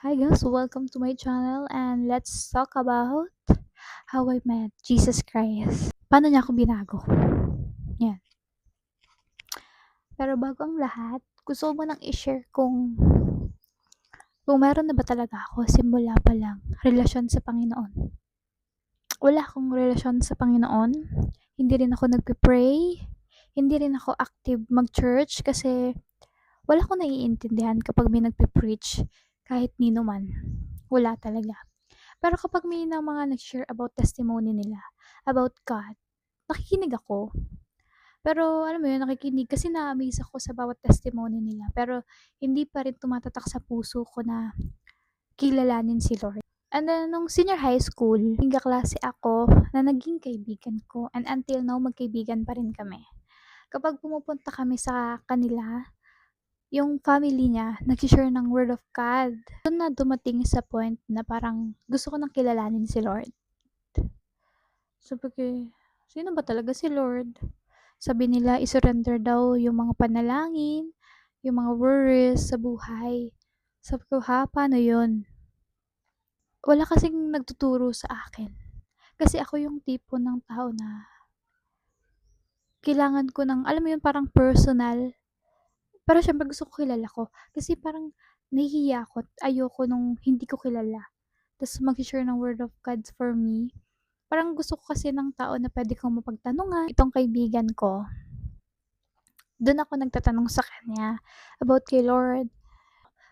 Hi guys, welcome to my channel and let's talk about how I met Jesus Christ. Paano niya ako binago? Yan. Pero bago ang lahat, gusto ko munang i-share kung meron na ba talaga ako simula pa lang relasyon sa Panginoon. Wala akong relasyon sa Panginoon. Hindi rin ako nagpe-pray. Hindi rin ako active mag-church kasi wala akong naiintindihan kapag may nagpe-preach kahit nino man. Wala talaga. Pero kapag may na mga nag-share about testimony nila, about God, nakikinig ako. Pero alam mo yun, nakikinig kasi na-amaze ako sa bawat testimony nila. Pero hindi pa rin tumatatak sa puso ko na kilalanin si Lord. And then, nung senior high school, kaklase ako na naging kaibigan ko. And until now, magkaibigan pa rin kami. Kapag pumupunta kami sa kanila, yung family niya, nag-share ng word of God. Doon na dumating sa point na parang gusto ko nang kilalanin si Lord. Sabi ko, sino ba talaga si Lord? Sabi nila, isurrender daw yung mga panalangin, yung mga worries sa buhay. Sabi ko, ha, paano yun? Wala kasing nagtuturo sa akin. Kasi ako yung tipo ng tao na kailangan ko ng, alam mo yun, parang personal. Pero syempre gusto ko kilala ko. Kasi parang nahihiya ako at ayoko nung hindi ko kilala. Tapos mag-share ng word of God for me. Parang gusto ko kasi ng tao na pwede kong mapagtanungan. Itong kaibigan ko, doon ako nagtatanong sa kanya about kay Lord.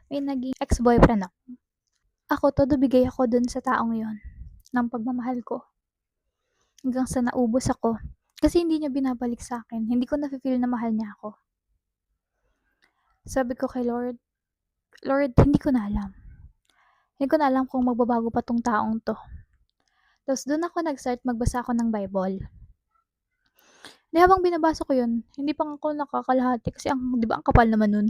May naging ex-boyfriend ako. Ako, todo bigay ako doon sa taong yon ng pagmamahal ko. Hanggang sa naubos ako. Kasi hindi niya binabalik sa akin. Hindi ko na-feel na mahal niya ako. Sabi ko kay Lord, Lord, hindi ko na alam. Hindi ko na alam kung magbabago pa tong taong to. Tapos doon ako nag-start magbasa ako ng Bible. Di habang binabasa ko yun, hindi pa ako nakakalahati kasi di ba ang kapal naman nun.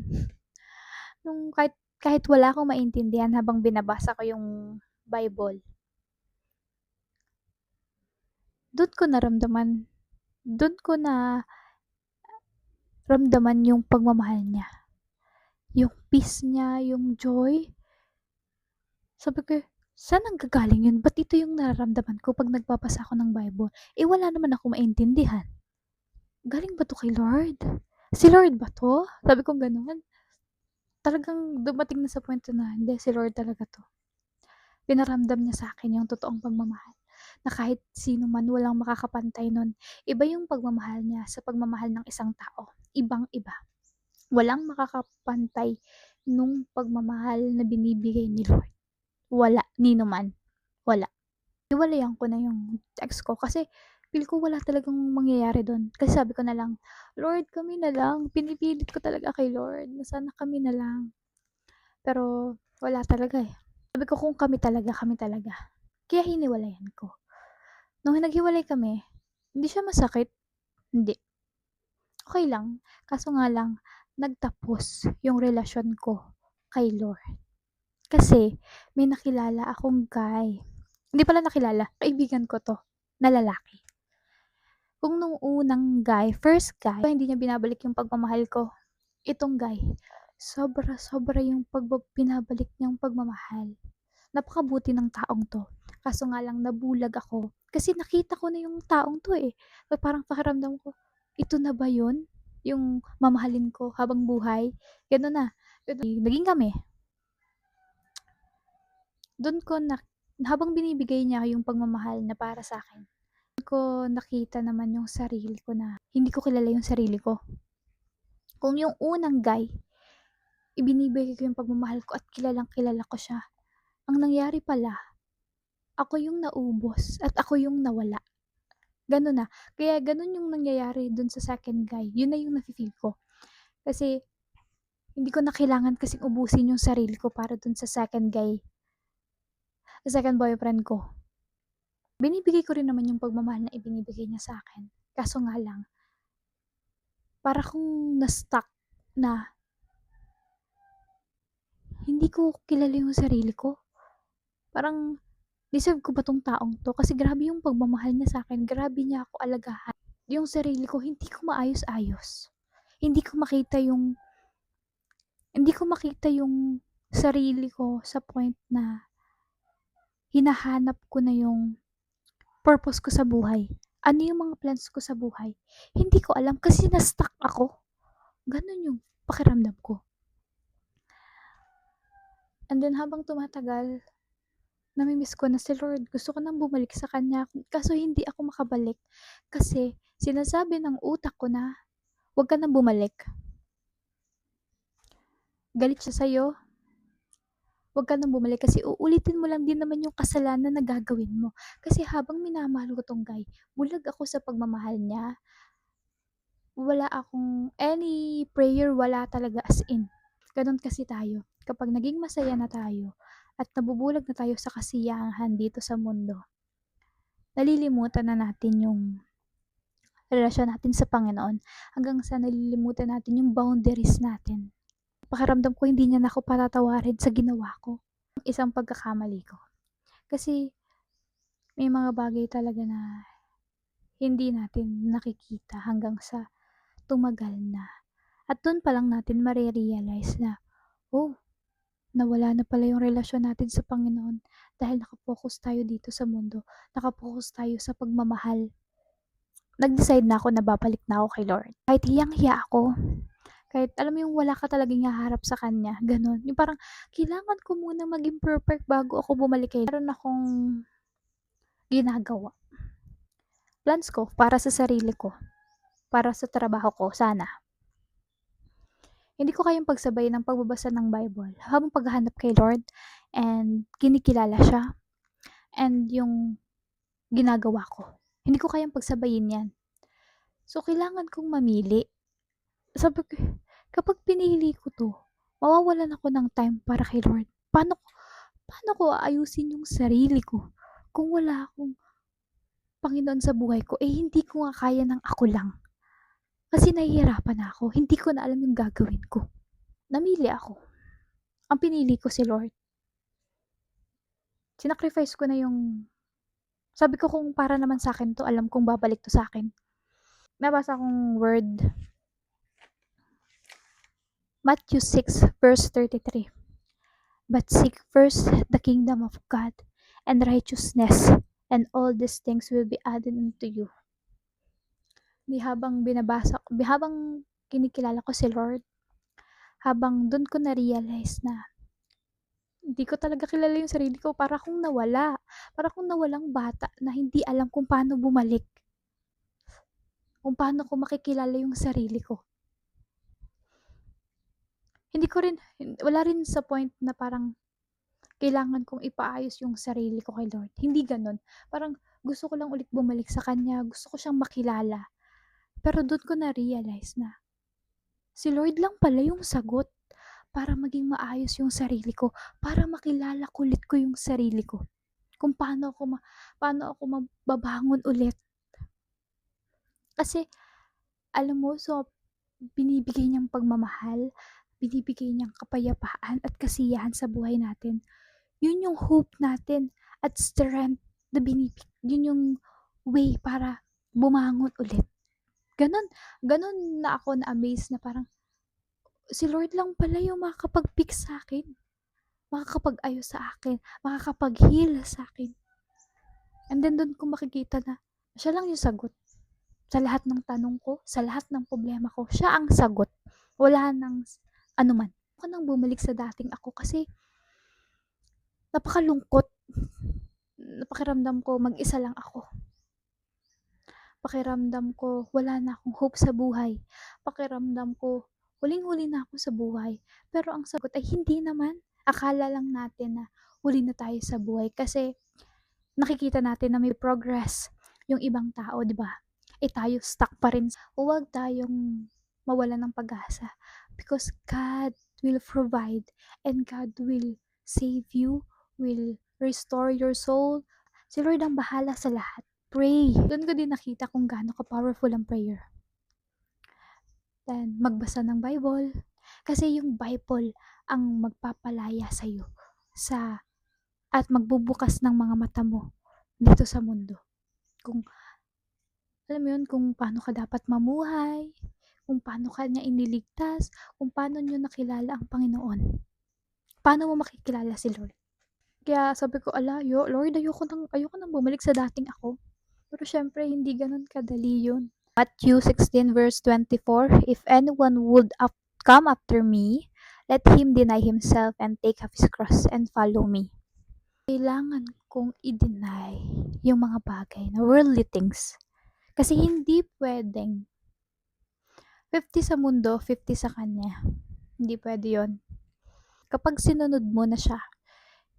Nung kahit wala akong maintindihan habang binabasa ko yung Bible. Doon ko na ramdaman yung pagmamahal niya. Yung peace niya, yung joy. Sabi ko, saan ang gagaling yun? Ba't ito yung nararamdaman ko pag nagbabasa ako ng Bible? Wala naman ako maintindihan. Galing ba to kay Lord? Si Lord ba to? Sabi ko gano'n. Talagang dumating na sa point na hindi, si Lord talaga to. Pinaramdam niya sa akin yung totoong pagmamahal. Na kahit sino man walang makakapantay nun. Iba yung pagmamahal niya sa pagmamahal ng isang tao. Ibang-iba. Walang makakapantay nung pagmamahal na binibigay ni Lord. Wala. Nino man. Wala. Iwalayan ko na yung ex ko kasi feel ko wala talagang mangyayari doon. Kasi sabi ko na lang, Lord, kami na lang. Pinipilit ko talaga kay Lord na sana kami na lang. Pero wala talaga eh. Sabi ko kung kami talaga, kami talaga. Kaya hiniwalayan ko. Nung naghiwalay kami, hindi siya masakit. Hindi. Okay lang. Kaso nga lang, nagtapos yung relasyon ko kay Lord. Kasi may nakilala akong guy. Hindi pala nakilala, kaibigan ko to, na lalaki. Kung nung unang guy, first guy, hindi niya binabalik yung pagmamahal ko. Itong guy, sobra-sobra yung binabalik niyang pagmamahal. Napakabuti ng taong to. Kaso nga lang nabulag ako. Kasi nakita ko na yung taong to eh. So, parang pakiramdam ko, ito na ba yun? Yung mamahalin ko habang buhay? Gano'n na. Naging kami. Doon ko habang binibigay niya yung pagmamahal na para sa akin, doon ko nakita naman yung sarili ko na hindi ko kilala yung sarili ko. Kung yung unang guy, ibinibigay ko yung pagmamahal ko at kilalang kilala ko siya. Ang nangyari pala, ako yung naubos at ako yung nawala. Ganun na. Kaya ganun yung nangyayari dun sa second guy. Yun na yung nafe-feel ko. Kasi hindi ko na kailangan kasing ubusin yung sarili ko para dun sa second guy. Sa second boyfriend ko. Binibigay ko rin naman yung pagmamahal na ibinibigay niya sa akin. Kaso nga lang, para kong na-stuck na hindi ko kilala yung sarili ko. Parang, deserve ko ba tong taong to? Kasi grabe yung pagmamahal niya sa akin. Grabe niya ako alagahan. Yung sarili ko, hindi ko maayos-ayos. Hindi ko makita yung sarili ko sa point na hinahanap ko na yung purpose ko sa buhay. Ano yung mga plans ko sa buhay? Hindi ko alam kasi na-stuck ako. Ganun yung pakiramdam ko. And then habang tumatagal, nami-miss ko na si Lord. Gusto ko nang bumalik sa Kanya. Kaso hindi ako makabalik. Kasi sinasabi ng utak ko na, huwag ka nang bumalik. Galit siya sa'yo. Huwag ka nang bumalik kasi uulitin mo lang din naman yung kasalanan na gagawin mo. Kasi habang minamahal ko tong guy, bulag ako sa pagmamahal niya. Wala akong any prayer, wala talaga as in. Ganon kasi tayo. Kapag naging masaya na tayo at nabubulag na tayo sa kasiyahan dito sa mundo, nalilimutan na natin yung relasyon natin sa Panginoon hanggang sa nalilimutan natin yung boundaries natin. Pakiramdam ko hindi niya na ako patatawarin sa ginawa ko. Isang pagkakamali ko. Kasi may mga bagay talaga na hindi natin nakikita hanggang sa tumagal na. At dun pa lang natin marirealize na, oh, nawala na pala yung relasyon natin sa Panginoon dahil nakapokus tayo dito sa mundo. Nakapokus tayo sa pagmamahal. Nag-decide na ako na babalik na ako kay Lord. Kahit hiyang-hiya ako, kahit alam mo yung wala ka talagang haharap sa Kanya, ganun. Yung parang, kailangan ko muna maging perfect bago ako bumalik kay Lord. Meron akong ginagawa. Plans ko para sa sarili ko, para sa trabaho ko, sana. Hindi ko kayang pagsabay ng pagbabasa ng Bible habang paghahanap kay Lord and kinikilala siya and yung ginagawa ko. Hindi ko kayang pagsabayin yan. So, kailangan kong mamili. Sabi ko, kapag pinili ko to, mawawalan ako ng time para kay Lord. Paano ko aayusin yung sarili ko kung wala akong Panginoon sa buhay ko? Eh, hindi ko nga kaya ng ako lang. Kasi nahihirapan na ako. Hindi ko na alam yung gagawin ko. Namili ako. Ang pinili ko si Lord. Sinacrifice ko na yung sabi ko kung para naman sa akin to, alam kong babalik to sa akin. Nabasa kong word. Matthew 6 verse 33. But seek first the kingdom of God and righteousness, and all these things will be added unto you. Habang kinikilala ko si Lord, habang dun ko na-realize na hindi ko talaga kilala yung sarili ko, para akong nawala. Para akong nawalang bata na hindi alam kung paano bumalik. Kung paano ko makikilala yung sarili ko. Wala rin sa point na parang kailangan kong ipaayos yung sarili ko kay Lord. Hindi ganun. Parang gusto ko lang ulit bumalik sa Kanya. Gusto ko siyang makilala. Pero doon ko na-realize na si Lord lang pala yung sagot para maging maayos yung sarili ko. Para makilala ulit ko yung sarili ko. Kung paano ako mababangon ulit. Kasi, alam mo, so, binibigay niyang pagmamahal, binibigay niyang kapayapaan at kasiyahan sa buhay natin. Yun yung hope natin at strength na yun yung way para bumangon ulit. Ganon na ako na-amaze na parang, si Lord lang pala yung makakapag-fix sa akin, makakapag-ayos sa akin, makakapag-heal sa akin. And then doon ko makikita na siya lang yung sagot. Sa lahat ng tanong ko, sa lahat ng problema ko, siya ang sagot. Wala nang anuman. Ako nang bumalik sa dating ako kasi napakalungkot. Pakiramdam ko mag-isa lang ako. Pakiramdam ko wala na akong hope sa buhay. Pakiramdam ko huling-huli na ako sa buhay. Pero ang sagot ay hindi naman. Akala lang natin na huli na tayo sa buhay kasi nakikita natin na may progress yung ibang tao, di ba? Eh tayo stuck pa rin. Huwag tayong mawalan ng pag-asa because God will provide and God will save you, will restore your soul. Si Lord ang bahala sa lahat. Pray. Doon ko din nakita kung gaano ka-powerful ang prayer. Then, magbasa ng Bible. Kasi yung Bible ang magpapalaya sa'yo at magbubukas ng mga mata mo dito sa mundo. Kung alam mo yun, kung paano ka dapat mamuhay, kung paano ka niya iniligtas, kung paano niyo nakilala ang Panginoon. paano mo makikilala si Lord? Kaya sabi ko, Lord, ayoko nang bumalik sa dating ako. Pero syempre, hindi ganun kadali yun. Matthew 16 verse 24, If anyone would come after me, let him deny himself and take up his cross and follow me. Kailangan kong i-deny yung mga bagay na worldly things. Kasi hindi pwedeng 50 sa mundo, 50 sa Kanya. Hindi pwede yun. Kapag sinunod mo na siya,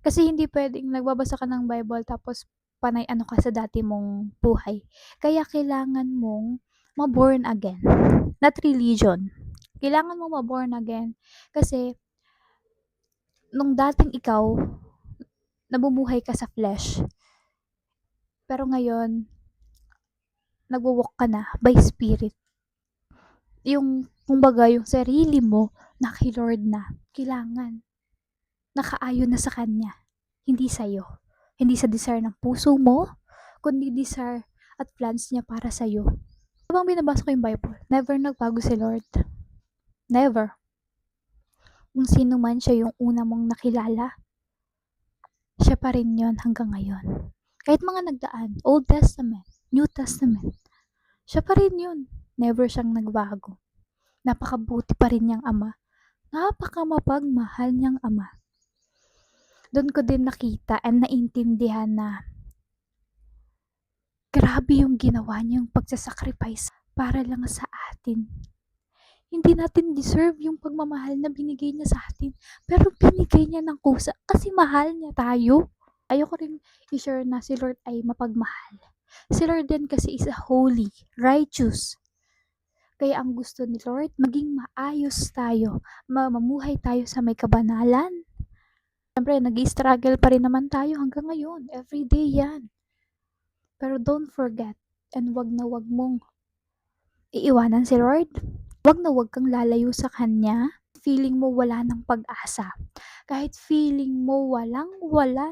kasi hindi pwedeng nagbabasa ka ng Bible tapos panay ano ka sa dati mong buhay. Kaya kailangan mong ma-born again. Not religion. Kailangan mong ma-born again. Kasi, nung dating ikaw, namumuhay ka sa flesh. Pero ngayon, nagwo-walk ka na by spirit. Yung, kumbaga, yung sarili mo, na kay Lord na. Kailangan. Nakaayon na sa Kanya. Hindi sa'yo. Hindi sa desire ng puso mo, kundi desire at plans niya para sa'yo. Habang binabasa ko yung Bible, never nagbago si Lord. Never. Kung sino man siya yung una mong nakilala, siya pa rin yun hanggang ngayon. Kahit mga nagdaan, Old Testament, New Testament, siya pa rin yun. Never siyang nagbago. Napakabuti pa rin niyang ama. Napakamapagmahal niyang ama. Doon ko din nakita and naintindihan na grabe yung ginawa niyang pagsasacrifice para lang sa atin. Hindi natin deserve yung pagmamahal na binigay niya sa atin. Pero binigay niya ng kusa kasi mahal niya tayo. Ayoko rin i-share na si Lord ay mapagmahal. Si Lord din kasi is a holy, righteous. Kaya ang gusto ni Lord, maging maayos tayo. Mamuhay tayo sa may kabanalan. Siyempre, nag-i-struggle pa rin naman tayo hanggang ngayon. Everyday yan. Pero don't forget, and wag na wag mong iiwanan si Lord. Wag na wag kang lalayo sa Kanya. Feeling mo wala ng pag-asa. Kahit feeling mo wala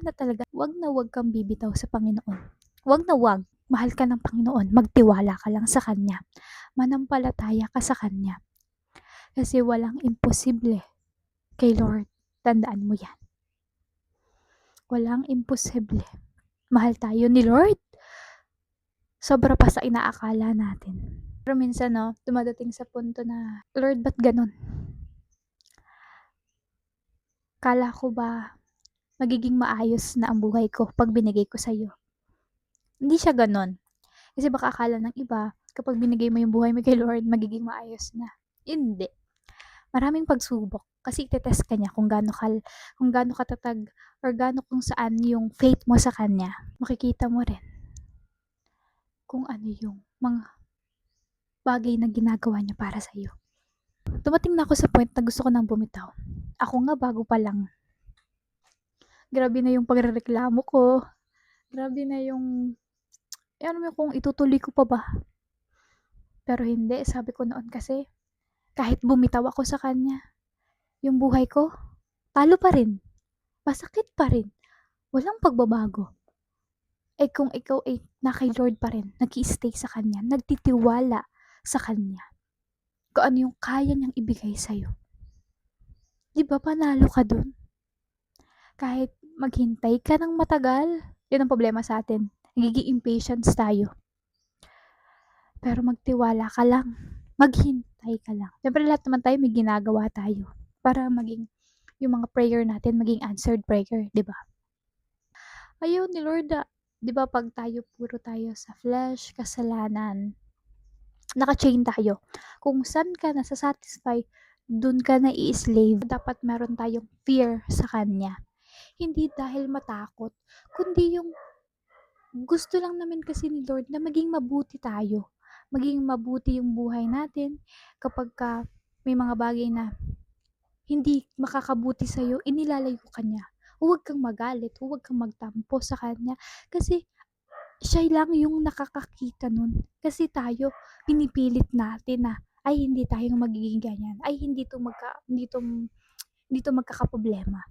na talaga, wag na wag kang bibitaw sa Panginoon. Wag na wag. Mahal ka ng Panginoon. Magtiwala ka lang sa Kanya. Manampalataya ka sa Kanya. Kasi walang imposible kay Lord. Tandaan mo yan. Walang imposible. Mahal tayo ni Lord. Sobra pa sa inaakala natin. Pero minsan, dumadating sa punto na, Lord, ba't ganun? Kala ko ba magiging maayos na ang buhay ko pag binigay ko sa'yo? Hindi siya ganun. Kasi baka akala ng iba, kapag binigay mo yung buhay mo kay Lord, magiging maayos na. Hindi. Maraming pagsubok. Kasi itetest ka niya kung gaano katatag or gaano kung saan yung faith mo sa Kanya. Makikita mo rin kung ano yung mga bagay na ginagawa niya para sa'yo. Dumating na ako sa point na gusto ko nang bumitaw. Ako nga bago pa lang. Grabe na yung pagrereklamo ko. Grabe na yung kung itutuloy ko pa ba. Pero hindi, sabi ko noon kasi, kahit bumitaw ako sa Kanya, yung buhay ko, talo pa rin. Masakit pa rin. Walang pagbabago. Kung ikaw ay na kay Lord pa rin, nag-i-stay sa Kanya, nagtitiwala sa Kanya, kung ano yung kaya niyang ibigay sa'yo. Di ba panalo ka dun? Kahit maghintay ka ng matagal, yun ang problema sa atin. Nagiging impatient tayo. Pero magtiwala ka lang. Maghintay ka lang. Siyempre lahat naman tayo may ginagawa tayo para maging yung mga prayer natin maging answered prayer, di ba? Ayaw ni Lord, di ba pag puro tayo sa flesh, kasalanan, naka-chain tayo. Kung saan ka nasa-satisfy, dun ka na i-slave. Dapat meron tayong fear sa Kanya. Hindi dahil matakot, kundi yung gusto lang namin kasi ni Lord na maging mabuti tayo. Maging mabuti yung buhay natin kapag may mga bagay na hindi makakabuti sa'yo, inilalayo ka niya. Huwag kang magalit, huwag kang magtampo sa Kanya. Kasi siya lang yung nakakakita nun. Kasi tayo, pinipilit natin na, ay hindi tayo magiging ganyan. Ay hindi to magkakaproblema.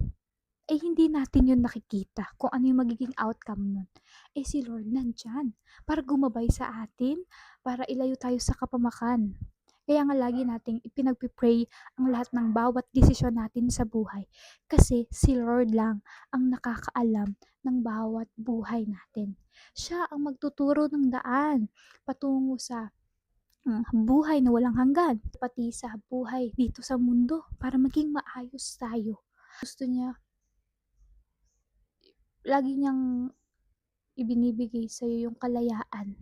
Hindi natin yun nakikita kung ano yung magiging outcome nun. Si Lord nandyan para gumabay sa atin, para ilayo tayo sa kapamakan. Kaya nga lagi nating ipinagpi-pray ang lahat ng bawat desisyon natin sa buhay. Kasi si Lord lang ang nakakaalam ng bawat buhay natin. Siya ang magtuturo ng daan patungo sa buhay na walang hanggan, pati sa buhay dito sa mundo para maging maayos tayo. Gusto niya, lagi niyang ibinibigay sa'yo yung kalayaan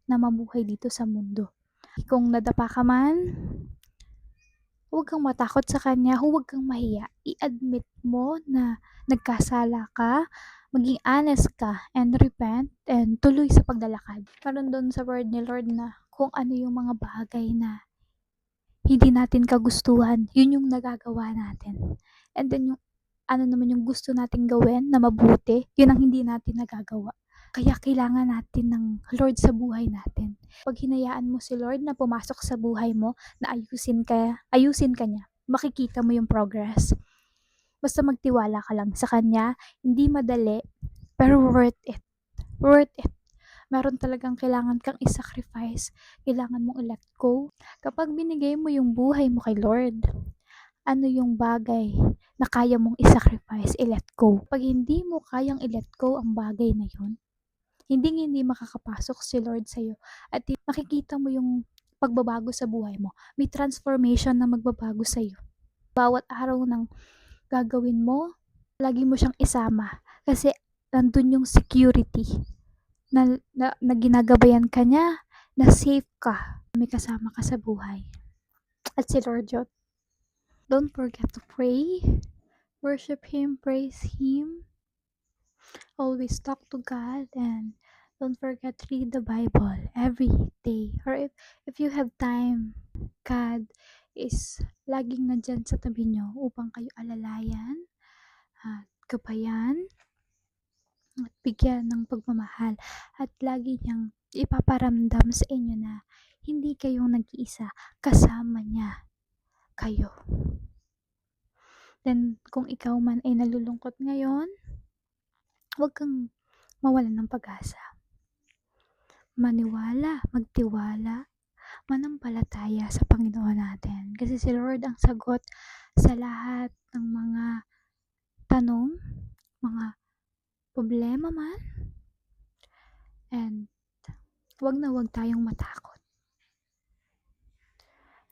na mabuhay dito sa mundo. Kung nadapa ka man, huwag kang matakot sa kanya, huwag kang mahiya. I-admit mo na nagkasala ka, maging honest ka, and repent, and tuloy sa paglalakad. Karon doon sa word ni Lord na kung ano yung mga bagay na hindi natin kagustuhan, yun yung nagagawa natin. And then yung ano naman yung gusto nating gawin na mabuti, yun ang hindi natin nagagawa. Kaya kailangan natin ng Lord sa buhay natin. Pag hinayaan mo si Lord na pumasok sa buhay mo, na ayusin ka niya, makikita mo yung progress. Basta magtiwala ka lang sa kanya, hindi madali, pero worth it. Worth it. Meron talagang kailangan kang i-sacrifice, kailangan mong i-let go. Kapag binigay mo yung buhay mo kay Lord, ano yung bagay na kaya mong i-sacrifice, i-let go. Pag hindi mo kayang i-let go ang bagay na yun, hindi makakapasok si Lord sa'yo at makikita mo yung pagbabago sa buhay mo. May transformation na magbabago sa'yo. Bawat araw ng gagawin mo, lagi mo siyang isama kasi nandun yung security na ginagabayan ka niya, na safe ka, may kasama ka sa buhay. At si Lord yun. Don't forget to pray, worship Him, praise Him, always talk to God, and don't forget to read the Bible every day. Or if you have time, God is laging nandyan sa tabi nyo upang kayo alalayan at gabayan at bigyan ng pagmamahal at lagi niyang ipaparamdam sa inyo na hindi kayong nag-iisa, kasama niya kayo. Then, kung ikaw man ay nalulungkot ngayon, huwag kang mawalan ng pag-asa. Magtiwala, manampalataya sa Panginoon natin. Kasi si Lord ang sagot sa lahat ng mga tanong, mga problema man. And huwag tayong matakot.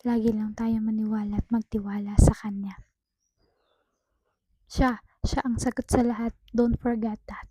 Lagi lang tayong maniwala at magtiwala sa Kanya. Siya ang sagot sa lahat. Don't forget that.